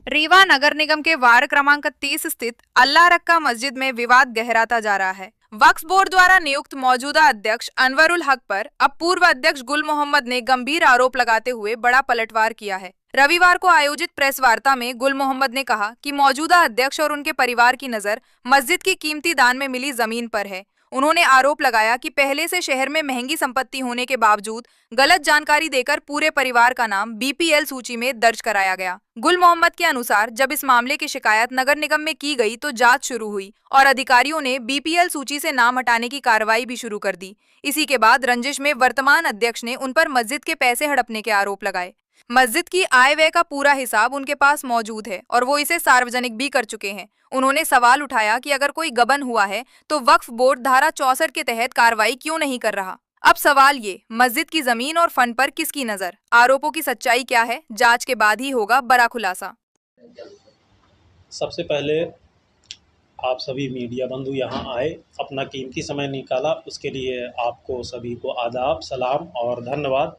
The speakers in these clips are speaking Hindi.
रीवा नगर निगम के वार्ड क्रमांक 30 स्थित अल्लाह रक्का मस्जिद में विवाद गहराता जा रहा है। वक्फ बोर्ड द्वारा नियुक्त मौजूदा अध्यक्ष अनवरुल हक पर अब पूर्व अध्यक्ष गुल मोहम्मद ने गंभीर आरोप लगाते हुए बड़ा पलटवार किया है। रविवार को आयोजित प्रेस वार्ता में गुल मोहम्मद ने कहा कि मौजूदा अध्यक्ष और उनके परिवार की नजर मस्जिद की कीमती दान में मिली जमीन पर है। उन्होंने आरोप लगाया कि पहले से शहर में महंगी संपत्ति होने के बावजूद गलत जानकारी देकर पूरे परिवार का नाम बीपीएल सूची में दर्ज कराया गया। गुल मोहम्मद के अनुसार जब इस मामले की शिकायत नगर निगम में की गई तो जांच शुरू हुई और अधिकारियों ने बीपीएल सूची से नाम हटाने की कार्रवाई भी शुरू कर दी। इसी के बाद रंजिश में वर्तमान अध्यक्ष ने उन पर मस्जिद के पैसे हड़पने के आरोप लगाए। मस्जिद की आय व्यय का पूरा हिसाब उनके पास मौजूद है और वो इसे सार्वजनिक भी कर चुके हैं। उन्होंने सवाल उठाया कि अगर कोई गबन हुआ है तो वक्फ बोर्ड धारा 64 के तहत कार्रवाई क्यों नहीं कर रहा। अब सवाल ये, मस्जिद की जमीन और फंड पर किसकी नजर? आरोपों की सच्चाई क्या है, जांच के बाद ही होगा बड़ा खुलासा। सबसे पहले आप सभी मीडिया बंधु यहाँ आए, अपना कीमती समय निकाला, उसके लिए आपको सभी को आदाब, सलाम और धन्यवाद।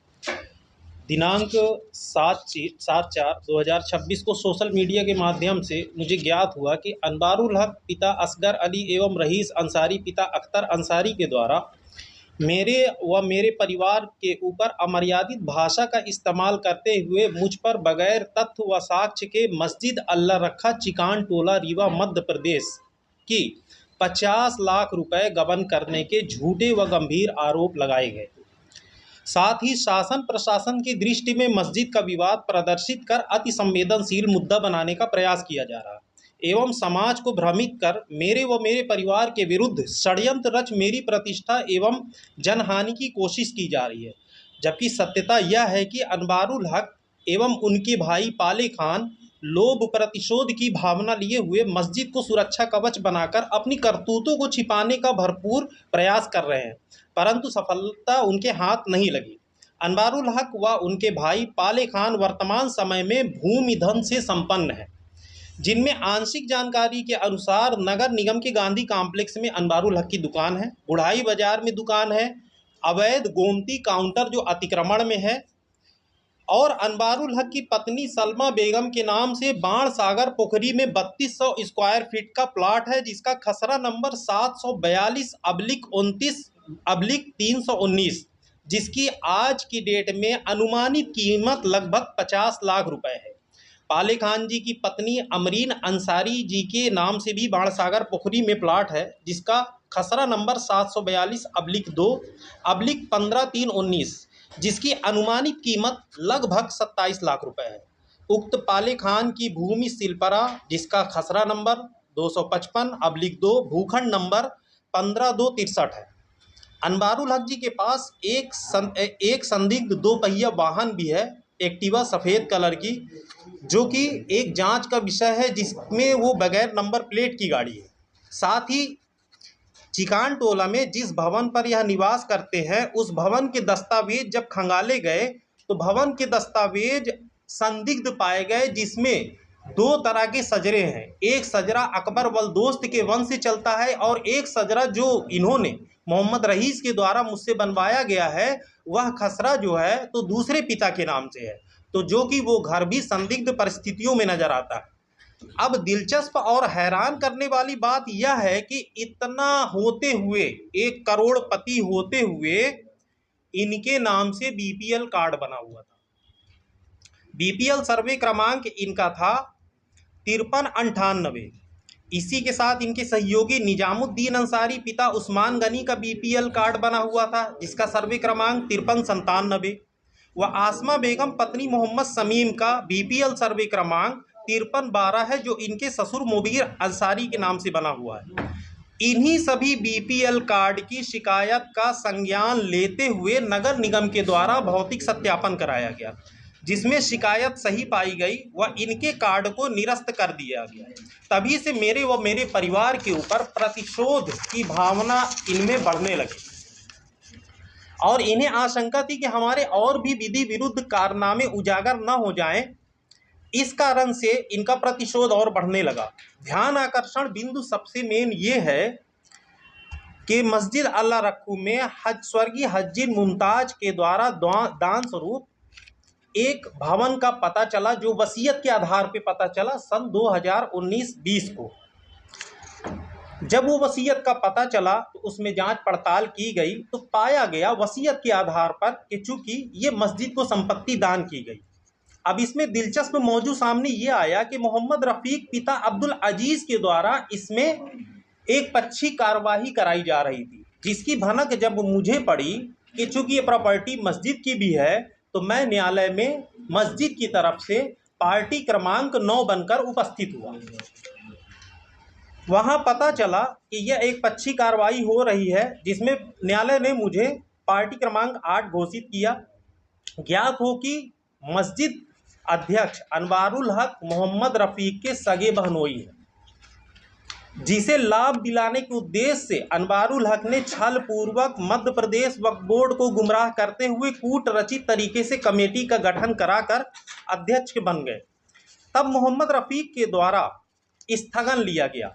दिनांक 7/4/2026 को सोशल मीडिया के माध्यम से मुझे ज्ञात हुआ कि अनवारुल हक पिता असगर अली एवं रईस अंसारी पिता अख्तर अंसारी के द्वारा मेरे व मेरे परिवार के ऊपर अमर्यादित भाषा का इस्तेमाल करते हुए मुझ पर बगैर तथ्य व साक्ष्य के मस्जिद अल्लाह रखा चिकान टोला रीवा मध्य प्रदेश की 50 लाख रुपए गबन करने के झूठे व गंभीर आरोप लगाए गए। साथ ही शासन प्रशासन की दृष्टि में मस्जिद का विवाद प्रदर्शित कर अति संवेदनशील मुद्दा बनाने का प्रयास किया जा रहा है एवं समाज को भ्रमित कर मेरे व मेरे परिवार के विरुद्ध षड्यंत्र रच मेरी प्रतिष्ठा एवं जनहानि की कोशिश की जा रही है। जबकि सत्यता यह है कि अनवारुल हक एवं उनके भाई पाले खान लोभ प्रतिशोध की भावना लिए हुए मस्जिद को सुरक्षा कवच बनाकर अपनी करतूतों को छिपाने का भरपूर प्रयास कर रहे हैं, परंतु सफलता उनके हाथ नहीं लगी। अनवारुल हक व उनके भाई पाले खान वर्तमान समय में भूमि धन से संपन्न है, जिनमें आंशिक जानकारी के अनुसार नगर निगम के गांधी कॉम्प्लेक्स में अनवारुल हक की दुकान है, बुढ़ाई बाजार में दुकान है, अवैध गोमती काउंटर जो अतिक्रमण में है, और अनवारुल हक की पत्नी सलमा बेगम के नाम से बाण सागर पोखरी में 3200 स्क्वायर फीट का प्लाट है, जिसका खसरा नंबर 742/29/319, जिसकी आज की डेट में अनुमानित कीमत लगभग 50 लाख रुपए है। पाले खान जी की पत्नी अमरीन अंसारी जी के नाम से भी बाण सागर पोखरी में प्लाट है, जिसका खसरा नंबर 742/2/15/319, जिसकी अनुमानित कीमत लगभग 27 लाख रुपए है। उक्त पाले खान की भूमि सिलपरा, जिसका खसरा नंबर 255/2 भूखंड नंबर 15/2/63 है। अनवारुल हक जी के पास एक संदिग्ध 2 पहिया वाहन भी है, एक्टिवा सफ़ेद कलर की, जो कि एक जांच का विषय है, जिसमें वो बगैर नंबर प्लेट की गाड़ी है। साथ ही चिकान टोला में जिस भवन पर यह निवास करते हैं, उस भवन के दस्तावेज जब खंगाले गए तो भवन के दस्तावेज संदिग्ध पाए गए, जिसमें 2 तरह के सजरे हैं। एक सजरा अकबर वलदोस्त के वंश से चलता है और एक सजरा जो इन्होंने मोहम्मद रईस के द्वारा मुझसे बनवाया गया है, वह खसरा जो है तो दूसरे पिता के नाम से है, तो जो कि वो घर भी संदिग्ध परिस्थितियों में नजर आता है। अब दिलचस्प और हैरान करने वाली बात यह है कि इतना होते हुए, 1 करोड़पति होते हुए, इनके नाम से बीपीएल कार्ड बना हुआ था। बीपीएल सर्वे क्रमांक इनका था 5398। इसी के साथ इनके सहयोगी निजामुद्दीन अंसारी पिता उस्मान गनी का बीपीएल कार्ड बना हुआ था, जिसका सर्वे क्रमांक 5397। व आसमा बेगम पत्नी मोहम्मद समीम का बीपीएल सर्वे क्रमांक 5312 है, जो इनके ससुर मुबीर अंसारी के नाम से बना हुआ है। इन्हीं सभी बीपीएल कार्ड की शिकायत का संज्ञान लेते हुए नगर निगम के द्वारा भौतिक सत्यापन कराया गया, जिसमें शिकायत सही पाई गई व इनके कार्ड को निरस्त कर दिया गया। तभी से मेरे व मेरे परिवार के ऊपर प्रतिशोध की भावना इनमें बढ़ने लगी और इन्हें आशंका थी कि हमारे और भी विधि विरुद्ध कारनामे उजागर न हो जाएं। इस कारण से इनका प्रतिशोध और बढ़ने लगा। ध्यान आकर्षण बिंदु सबसे मेन ये है कि मस्जिद अल्लाह रक्कू में स्वर्गीय हज्जिन मुमताज के द्वारा दान स्वरूप एक भवन का पता चला जो वसीयत के आधार पे पता चला सन 2019-20 को। जब वो वसीयत का पता चला तो उसमें जांच पड़ताल की गई तो पाया गया वसीयत के आधार पर कि चूंकि ये मस्जिद को संपत्ति दान की गई। अब इसमें दिलचस्प मौजू सामने ये आया कि मोहम्मद रफीक पिता अब्दुल अजीज के द्वारा इसमें एक पक्षी कार्यवाही कराई जा रही थी, जिसकी भनक जब मुझे पड़ी कि चूंकि ये प्रॉपर्टी मस्जिद की भी है तो मैं न्यायालय में मस्जिद की तरफ से पार्टी क्रमांक 9 बनकर उपस्थित हुआ। वहां पता चला कि यह एक पक्षी कार्रवाई हो रही है जिसमें न्यायालय ने मुझे पार्टी क्रमांक 8 घोषित किया। ज्ञात हो कि मस्जिद अध्यक्ष अनवारुल हक मोहम्मद रफीक के सगे बहनोई है, जिसे लाभ दिलाने के उद्देश्य से अनवारुल हक ने छल पूर्वक मध्य प्रदेश वक्फ बोर्ड को गुमराह करते हुए कूट रचित तरीके से कमेटी का गठन कराकर अध्यक्ष बन गए। तब मोहम्मद रफीक के द्वारा स्थगन लिया गया,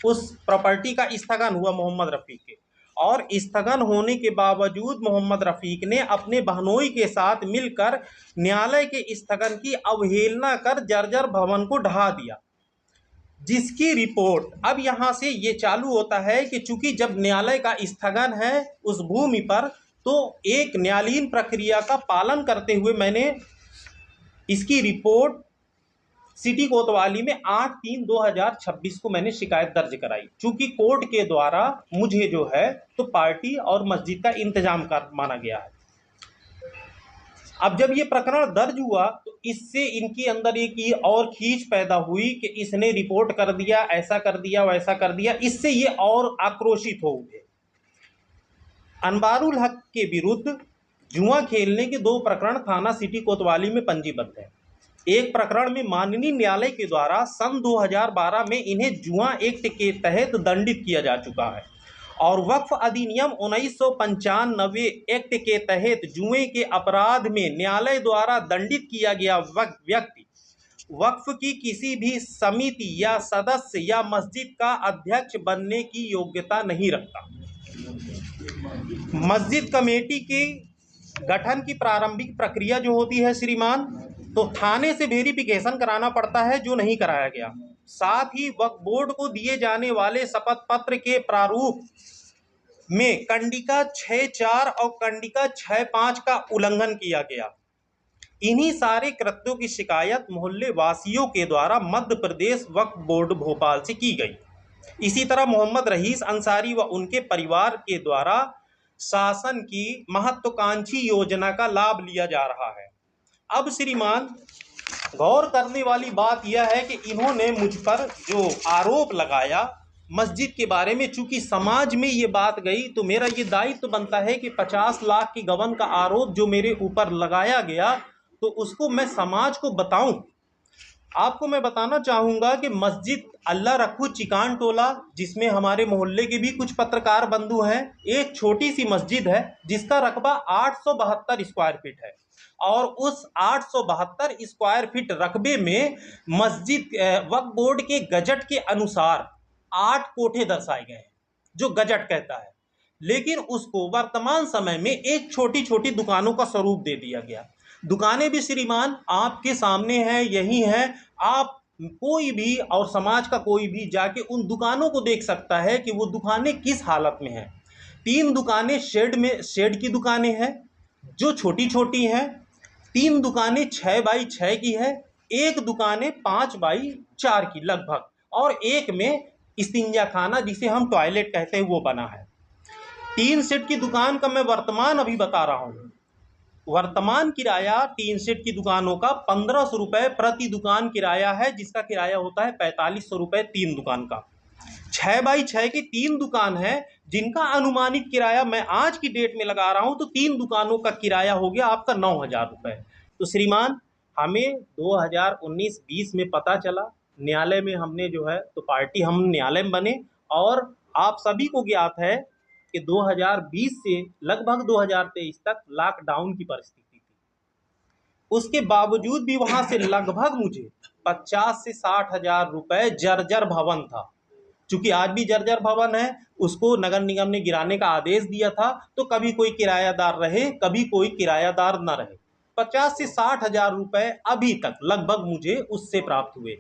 उस प्रॉपर्टी का स्थगन हुआ मोहम्मद रफीक के, और स्थगन होने के बावजूद मोहम्मद रफीक ने अपने बहनोई के साथ मिलकर न्यायालय के स्थगन की अवहेलना कर जर्जर भवन को ढहा दिया, जिसकी रिपोर्ट अब यहाँ से ये चालू होता है कि चूंकि जब न्यायालय का स्थगन है उस भूमि पर तो एक न्यायालीन प्रक्रिया का पालन करते हुए मैंने इसकी रिपोर्ट सिटी कोतवाली में 8/3/2026 को मैंने शिकायत दर्ज कराई। चूंकि कोर्ट के द्वारा मुझे जो है तो पार्टी और मस्जिद का इंतजाम कर माना गया है। अब जब ये प्रकरण दर्ज हुआ तो इससे इनके अंदर एक और खींच पैदा हुई कि इसने रिपोर्ट कर दिया, ऐसा कर दिया, वैसा कर दिया। इससे ये और आक्रोशित हो उठे। अनवारुल हक के विरुद्ध जुआ खेलने के 2 प्रकरण थाना सिटी कोतवाली में पंजीबद्ध है। एक प्रकरण में माननीय न्यायालय के द्वारा सन 2012 में इन्हें जुआ एक्ट के तहत दंडित किया जा चुका है, और वक्फ अधिनियम 1995 एक्ट के तहत जुए के अपराध में न्यायालय द्वारा दंडित किया गया व्यक्ति वक्फ की किसी भी समिति या सदस्य या मस्जिद का अध्यक्ष बनने की योग्यता नहीं रखता। मस्जिद कमेटी के गठन की प्रारंभिक प्रक्रिया जो होती है श्रीमान, तो थाने से वेरिफिकेशन कराना पड़ता है, जो नहीं कराया गया। साथ ही वक्फ बोर्ड को दिए जाने वाले शपथ पत्र के प्रारूप में कंडिका 6.4 और कंडिका 6.5 का उल्लंघन किया गया। इन्हीं सारे कृत्यों की शिकायत मोहल्ले वासियों के द्वारा मध्य प्रदेश वक्फ बोर्ड भोपाल से की गई। इसी तरह मोहम्मद रईस अंसारी व उनके परिवार के द्वारा शासन की महत्वाकांक्षी योजना का लाभ लिया जा रहा है। अब श्रीमान, गौर करने वाली बात यह है कि इन्होंने मुझ पर जो आरोप लगाया मस्जिद के बारे में, चूंकि समाज में ये बात गई तो मेरा ये दायित्व बनता है कि 50 लाख की गबन का आरोप जो मेरे ऊपर लगाया गया तो उसको मैं समाज को बताऊं। आपको मैं बताना चाहूँगा कि मस्जिद अल्लाह रखू चिकान टोला, जिसमें हमारे मोहल्ले के भी कुछ पत्रकार बंधु हैं, एक छोटी सी मस्जिद है जिसका रकबा 872 स्क्वायर फीट है, और उस 872 स्क्वायर फीट रकबे में मस्जिद वक्फ बोर्ड के गजट के अनुसार 8 कोठे दर्शाए गए हैं, जो गजट कहता है। लेकिन उसको वर्तमान समय में एक छोटी छोटी दुकानों का स्वरूप दे दिया गया। दुकानें भी श्रीमान आपके सामने हैं, यही हैं। आप कोई भी और समाज का कोई भी जाके उन दुकानों को देख सकता है कि वो दुकानें किस हालत में हैं। 3 दुकानें शेड की दुकानें हैं जो छोटी छोटी हैं, 3 दुकानें 6x6 की है, 1 दुकानें 5x4 की लगभग, और एक में इस्तिंजा खाना जिसे हम टॉयलेट कहते हैं वो बना है। 3 सेट की दुकान का मैं वर्तमान अभी बता रहा हूँ। वर्तमान किराया 3 सेट की दुकानों का 1500 रुपये प्रति दुकान किराया है, जिसका किराया होता है 4500 रुपये 3 दुकान का। 6x6 की 3 दुकान है जिनका अनुमानित किराया मैं आज की डेट में लगा रहा हूं, तो 3 दुकानों का किराया हो गया आपका 9000 रुपये। तो श्रीमान, हमें 2019-20 में पता चला, न्यायालय में हमने जो है तो पार्टी हम न्यायालय में बने, और आप सभी को ज्ञात है कि 2020 से लगभग 2023 तक लॉकडाउन की परिस्थिति थी। उसके बावजूद भी वहां से लगभग मुझे 50 से 60 हजार रुपये जर्जर भवन था। चूंकि आज भी जर्जर भवन है, उसको नगर निगम ने गिराने का आदेश दिया था, तो कभी कोई किरायादार रहे, कभी कोई किरायादार न रहे। 50 से 60 हजार रुपए अभी तक लगभग मुझे उससे प्राप्त हुए।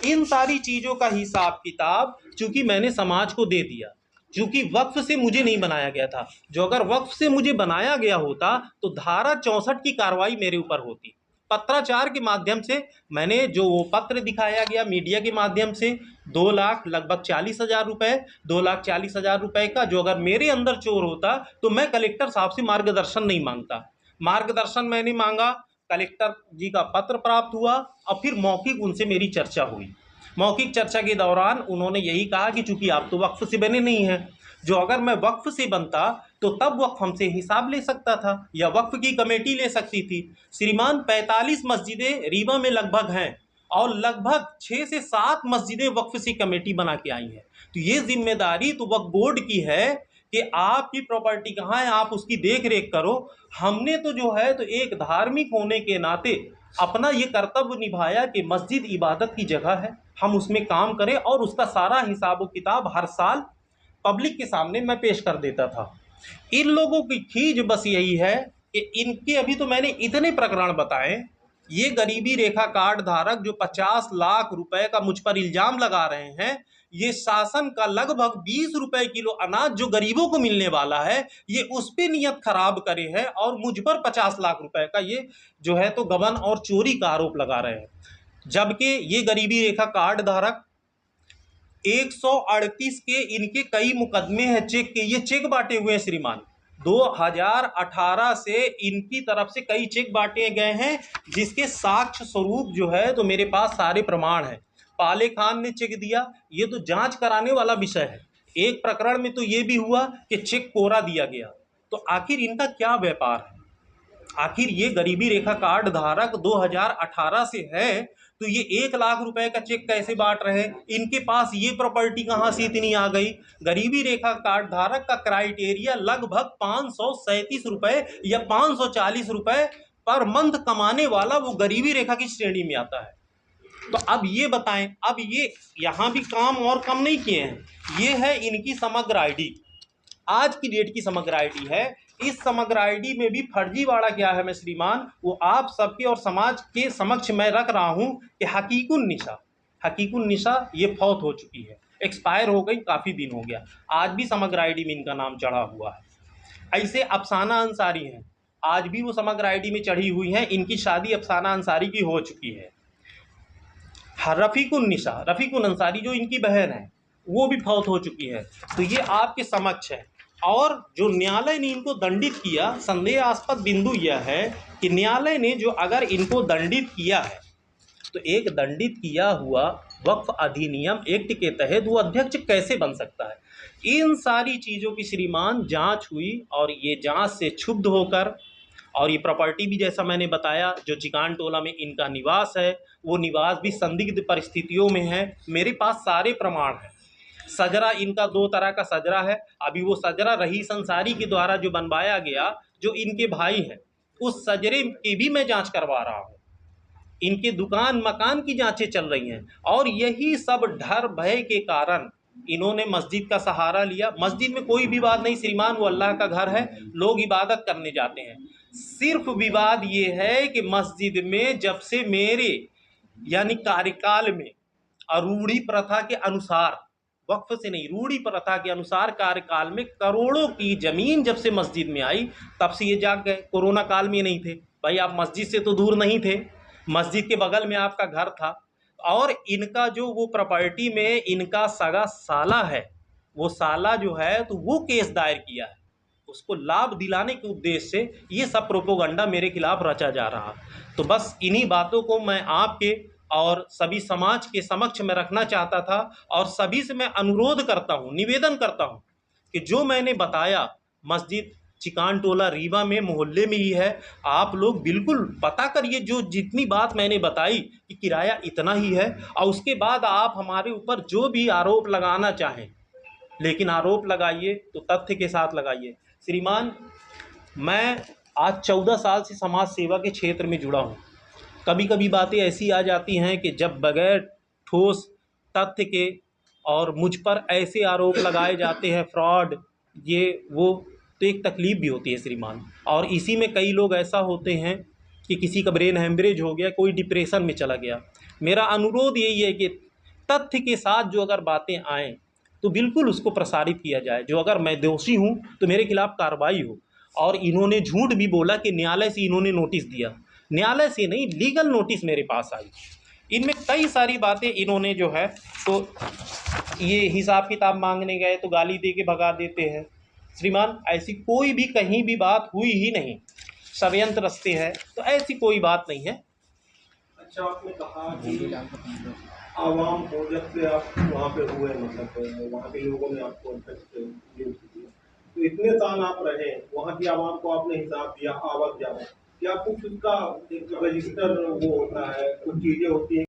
इन सारी चीज़ों का हिसाब किताब चूंकि मैंने समाज को दे दिया, चूंकि वक्फ से मुझे नहीं बनाया गया था। जो अगर वक्फ से मुझे बनाया गया होता तो धारा 64 की कार्रवाई मेरे ऊपर होती। पत्राचार के माध्यम से मैंने जो वो पत्र दिखाया गया मीडिया के माध्यम से 2 लाख लगभग 40,000 रुपए, 2,40,000 रुपए का जो अगर मेरे अंदर चोर होता तो मैं कलेक्टर साहब से मार्गदर्शन नहीं मांगता। मार्गदर्शन मैंने मांगा, कलेक्टर जी का पत्र प्राप्त हुआ और फिर मौखिक उनसे मेरी चर्चा हुई। मौखिक चर्चा के दौरान उन्होंने यही कहा कि चूंकि आप तो वक्फ से बने नहीं हैं, जो अगर मैं वक्फ से बनता तो तब वक्फ हमसे हिसाब ले सकता था या वक्फ की कमेटी ले सकती थी। श्रीमान 45 मस्जिदें रीवा में लगभग हैं और लगभग 6 से 7 मस्जिदें वक्फ से कमेटी बना के आई हैं। तो ये जिम्मेदारी तो वक्फ बोर्ड की है कि आपकी प्रॉपर्टी कहाँ है आप उसकी देख रेख करो। हमने तो जो है तो एक धार्मिक होने के नाते अपना ये कर्तव्य निभाया कि मस्जिद इबादत की जगह है, हम उसमें काम करें और उसका सारा हिसाब किताब हर साल पब्लिक के सामने मैं पेश कर देता था। इन लोगों की खींच बस यही है कि इनके अभी तो मैंने इतने प्रकरण बताए, ये गरीबी रेखा कार्ड धारक जो 50 लाख रुपए का मुझ पर इल्जाम लगा रहे हैं, ये शासन का लगभग 20 रुपए किलो अनाज जो गरीबों को मिलने वाला है ये उस पे नियत खराब करे हैं और मुझ पर 50 लाख रुपए का ये जो है तो गबन और चोरी का आरोप लगा रहे हैं। जबकि ये गरीबी रेखा कार्ड धारक 138 के इनके कई मुकदमे हैं चेक के, ये चेक बांटे हुए हैं श्रीमान। 2018 से इनकी तरफ से कई चेक बांटे गए हैं जिसके साक्ष्य स्वरूप जो है तो मेरे पास सारे प्रमाण हैं। पाले खान ने चेक दिया, ये तो जांच कराने वाला विषय है। एक प्रकरण में तो ये भी हुआ कि चेक कोरा दिया गया। तो आखिर इनका क्या व्यापार है? आखिर ये गरीबी रेखा कार्ड धारक 2018 से है तो ये 1 लाख रुपए का चेक कैसे बांट रहे? इनके पास ये प्रॉपर्टी कहाँ से इतनी आ गई? गरीबी रेखा कार्ड धारक का क्राइटेरिया लगभग 537 रुपए या 540 रुपए पर मंथ कमाने वाला वो गरीबी रेखा की श्रेणी में आता है। तो अब ये बताएं, अब ये यहाँ भी काम और कम नहीं किए हैं, ये है इनकी समग्र आईडी, आज की डेट की समग्र आईडी है। इस समग्र आईडी में भी फर्जीवाड़ा क्या है मैं श्रीमान वो आप सबके और समाज के समक्ष मैं रख रहा हूं कि हकीकुन निशा ये फौत हो चुकी है, एक्सपायर हो गई, काफ़ी दिन हो गया, आज भी समग्र आईडी में इनका नाम चढ़ा हुआ है। ऐसे अफसाना अंसारी हैं, आज भी वो समग्र आईडी में चढ़ी हुई हैं, इनकी शादी अफसाना अंसारी की हो चुकी है। रफ़ीकुन अंसारी जो इनकी बहन है वो भी फौत हो चुकी है। तो ये आपके समक्ष है। और जो न्यायालय ने इनको दंडित किया, संदेहास्पद बिंदु यह है कि न्यायालय ने जो अगर इनको दंडित किया है तो एक दंडित किया हुआ वक्फ अधिनियम एक्ट के तहत वो अध्यक्ष कैसे बन सकता है? इन सारी चीज़ों की श्रीमान जांच हुई और ये जांच से क्षुब्ध होकर, और ये प्रॉपर्टी भी जैसा मैंने बताया जो चिकान टोला में इनका निवास है वो निवास भी संदिग्ध परिस्थितियों में है। मेरे पास सारे प्रमाण हैं। सजरा इनका 2 तरह का सजरा है, अभी वो सजरा रहीस अंसारी के द्वारा जो बनवाया गया जो इनके भाई हैं उस सजरे की भी मैं जांच करवा रहा हूँ। इनके दुकान मकान की जांचें चल रही हैं और यही सब डर भय के कारण इन्होंने मस्जिद का सहारा लिया। मस्जिद में कोई विवाद नहीं श्रीमान, वो अल्लाह का घर है, लोग इबादत करने जाते हैं। सिर्फ विवाद ये है कि मस्जिद में जब से मेरे यानी कार्यकाल में रूढ़ी प्रथा के अनुसार, वक्फ से नहीं रूढ़ी प्रथा के अनुसार कार्यकाल में करोड़ों की जमीन जब से मस्जिद में आई तब से ये जाग गए। कोरोना काल में नहीं थे भाई, आप मस्जिद से तो दूर नहीं थे, मस्जिद के बगल में आपका घर था। और इनका जो वो प्रॉपर्टी में इनका सगा साला है, वो साला जो है तो वो केस दायर किया है, उसको लाभ दिलाने के उद्देश्य से ये सब प्रोपोगंडा मेरे खिलाफ रचा जा रहा। तो बस इन्हीं बातों को मैं आपके और सभी समाज के समक्ष में रखना चाहता था और सभी से मैं अनुरोध करता हूँ, निवेदन करता हूँ कि जो मैंने बताया मस्जिद चिकान टोला रीवा में मोहल्ले में ही है, आप लोग बिल्कुल पता करिए जो जितनी बात मैंने बताई कि किराया इतना ही है, और उसके बाद आप हमारे ऊपर जो भी आरोप लगाना चाहें, लेकिन आरोप लगाइए तो तथ्य के साथ लगाइए। श्रीमान, मैं आज 14 साल से समाज सेवा के क्षेत्र में जुड़ा हूँ। कभी कभी बातें ऐसी आ जाती हैं कि जब बगैर ठोस तथ्य के और मुझ पर ऐसे आरोप लगाए जाते हैं, फ्रॉड ये वो, तो एक तकलीफ़ भी होती है श्रीमान। और इसी में कई लोग ऐसा होते हैं कि किसी का ब्रेन हेमरेज हो गया, कोई डिप्रेशन में चला गया। मेरा अनुरोध यही है कि तथ्य के साथ जो अगर बातें आएँ तो बिल्कुल उसको प्रसारित किया जाए। जो अगर मैं दोषी हूँ तो मेरे खिलाफ़ कार्रवाई हो। और इन्होंने झूठ भी बोला कि न्यायालय से इन्होंने नोटिस दिया। न्यायालय से नहीं, लीगल नोटिस मेरे पास आई। इनमें कई सारी बातें इन्होंने जो है तो ये हिसाब किताब मांगने गए तो गाली दे के भगा देते हैं। श्रीमान, ऐसी कोई भी कहीं भी बात हुई ही नहीं। षड्यंत्र रचते हैं, तो ऐसी कोई बात नहीं है। अच्छा, आपने कहा कि आवाम को जब से आप वहाँ पे हुए, मतलब वहाँ के लोगों ने आपको नियुक्त किया, तो इतने साल आप रहे, वहाँ की आवाम को आपने हिसाब दिया आवक जावक, क्या कुछ उसका एक रजिस्टर वो होता है, कुछ चीज़ें होती हैं